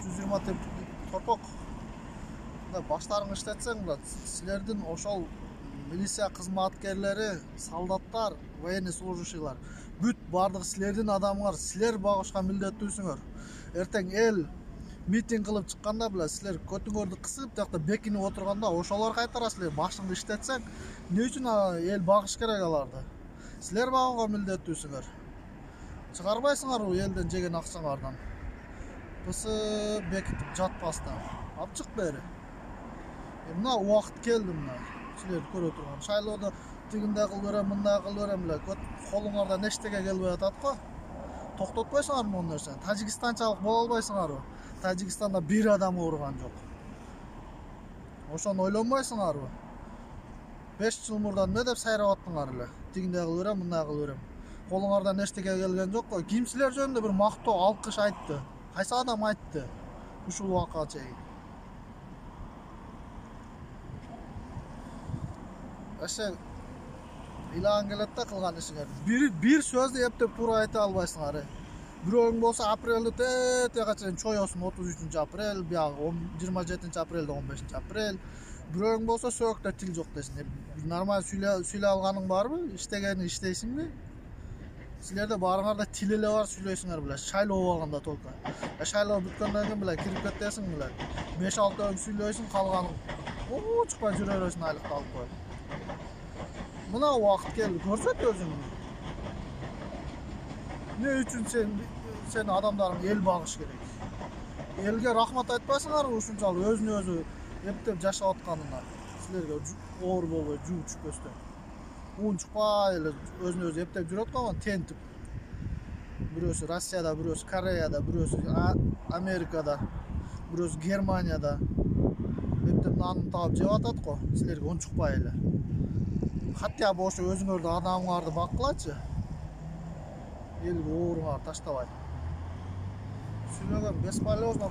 120 тептик торпок. Баштарың иштетсең, силердин ошол милиция кызматкерлери, солдаттар, военный служащийлар бүт бардыгы силердин адамыңар, силер багышка милдеттүүсүңөр. Эртең эл митинг кылып чыкканда силер көтүңөрдү кысып, тиякта бекинип отурганда ошолор кайтарасыздар. Башыңды иштетсең, эмне үчүн эл багыш керек аларды? Силер багууга милдеттүүсүңөр. Чыгарбайсыңарбы элден жеген акчаңардан? Бысы бекитип жатпастан. Алып чык бери. Мына убакыт келди мына. Силерди көрө турган. Шайлоодо тигинде кыл берем, мындай кыл берем эле. Колуңардан эчтеке келбей атат го. Токтотпойсуңарбы могу нерсени? Тажикстанчалык боло албайсыңарбы? Тажикстанда бир адам ооруган жок. Ошону ойлонбойсуңарбы? 5 жыл мурдан эмне деп сайрап аттыңар эле? Тигинде кыл берем, мындай кыл берем. Колуңардан эчтеке келген жок го. Ким силер жөнүндө бир мактоо, алкыш айтты? Кайсы адам айтты? Ушул убакка чейин. Аша илан келет да кылган ишиңер. Бир сөздү эптеп туура айта албайсыңар. Бирөөң болсо апрелди тетега чейин чоёсун 33 апрель, биягы 27 апрелде 15 апрель. Бирөөң болсо сөөгүктө тил жок десин. Нормаль сүйлөй алганың барбы? Иштегени иштейсиңби? Силерде барыңарда тил эле бар, сүйлөйсүңөр беле. Шайлоо болгондо только. Шайлоо бүткөндөн кийин беле кирип кетесиң беле. 5-6 өн сүйлөйсүң, калганын чыкпай жүрө бересиң айлыкты алып коюп. Мына убакыт келди, көрсөт өзүңдү. Не үчүн сени адамдарың эл багыш керек? Элге рахмат айтпайсыңарбы ушунчалык өзүнө өзү эптеп жашап атканына? Силерге оор болбой, жуу чүкпөстөн. Уун чукпай эле өзүнө өзү эптеп жүрөт го, тентип. Бирөөсү Россияда, бирөөсү Кореяда, бирөөсү Америкада, бирөөсү Германияда эптеп нанын таап жеп атат го. Силерге уун чукпай эле. Хотя бы ошо өзүңөрдү адамыңарды баккылачы. Элге ооруңарды таштабай. Сүйлөгөн бесполезно.